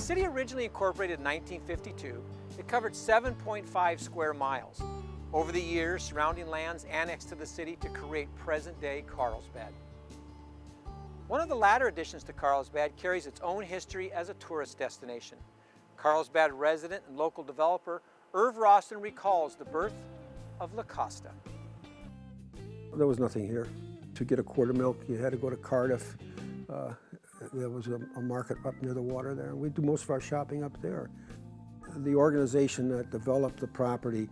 city originally incorporated in 1952, it covered 7.5 square miles. Over the years, surrounding lands annexed to the city to create present-day Carlsbad. One of the latter additions to Carlsbad carries its own history as a tourist destination. Carlsbad resident and local developer Irv Rawson recalls the birth of La Costa. There was nothing here. To get a quart of milk, you had to go to Cardiff. There was a market up near the water there. We do most of our shopping up there. The organization that developed the property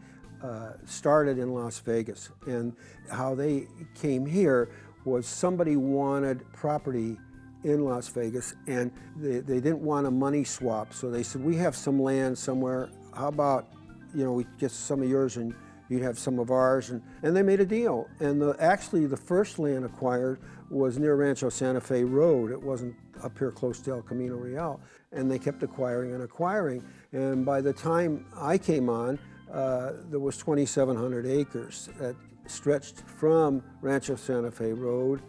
started in Las Vegas, and how they came here was somebody wanted property in Las Vegas, and they didn't want a money swap, so they said, we have some land somewhere, how about, we get some of yours and you'd have some of ours, and they made a deal. And actually the first land acquired was near Rancho Santa Fe Road. It wasn't up here close to El Camino Real, and they kept acquiring and acquiring. And by the time I came on, there was 2,700 acres that stretched from Rancho Santa Fe Road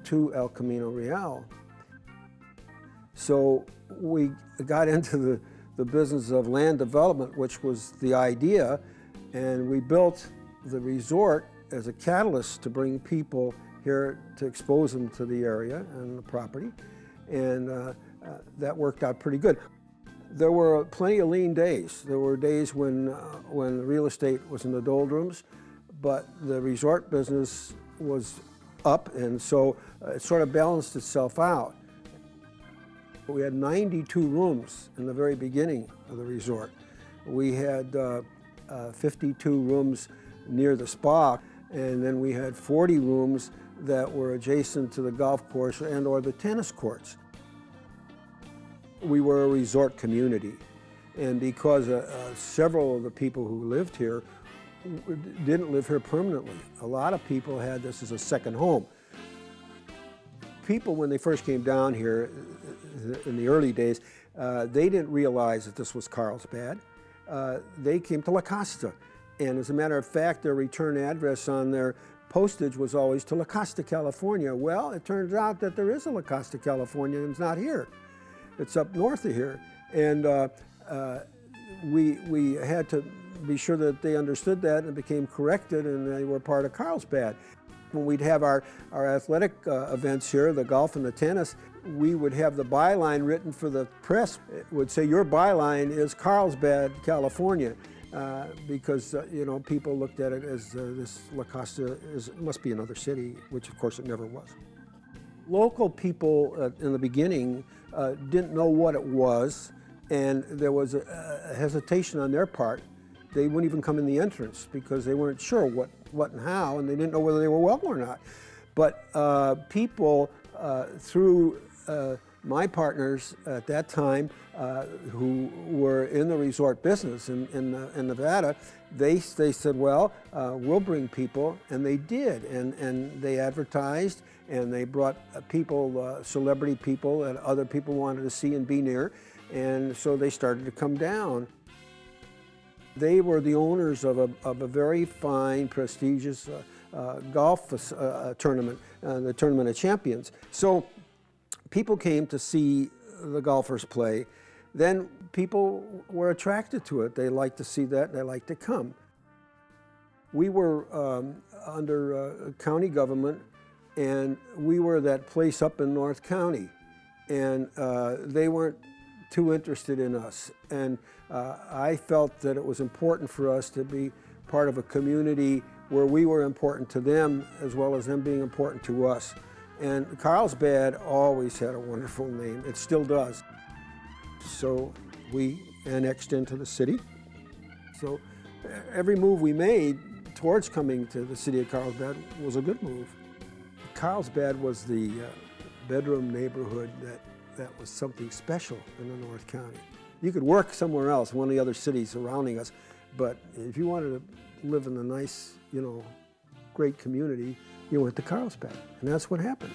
to El Camino Real. So we got into the business of land development, which was the idea, and we built the resort as a catalyst to bring people here to expose them to the area and the property, and that worked out pretty good. There were plenty of lean days. There were days when real estate was in the doldrums, but the resort business was up, and so it sort of balanced itself out. We had 92 rooms in the very beginning of the resort. We had 52 rooms near the spa, and then we had 40 rooms that were adjacent to the golf course and or the tennis courts. We were a resort community, and because several of the people who lived here didn't live here permanently. A lot of people had this as a second home. People, when they first came down here in the early days, they didn't realize that this was Carlsbad. They came to La Costa, and as a matter of fact, their return address on their postage was always to La Costa, California. Well, it turns out that there is a La Costa, California, and it's not here. It's up north of here, and we had to be sure that they understood that and it became corrected, and they were part of Carlsbad. When we'd have our athletic events here, the golf and the tennis, we would have the byline written for the press. It would say, your byline is Carlsbad, California, because people looked at it as this La Costa must be another city, which of course it never was. Local people in the beginning didn't know what it was, and there was a hesitation on their part. They wouldn't even come in the entrance because they weren't sure what and how, and they didn't know whether they were welcome or not. But people, through my partners at that time, who were in the resort business in Nevada, they said, well, we'll bring people, and they did, and they advertised, and they brought people, celebrity people that other people wanted to see and be near, and so they started to come down. They were the owners of a very fine, prestigious golf tournament, the Tournament of Champions. So people came to see the golfers play. Then people were attracted to it. They liked to see that, and they liked to come. We were under county government, and we were that place up in North County, and they weren't too interested in us. And I felt that it was important for us to be part of a community where we were important to them as well as them being important to us. And Carlsbad always had a wonderful name. It still does. So we annexed into the city. So every move we made towards coming to the city of Carlsbad was a good move. Carlsbad was the bedroom neighborhood that was something special in the North County. You could work somewhere else, one of the other cities surrounding us, but if you wanted to live in a nice, great community, you went to Carlsbad, and that's what happened.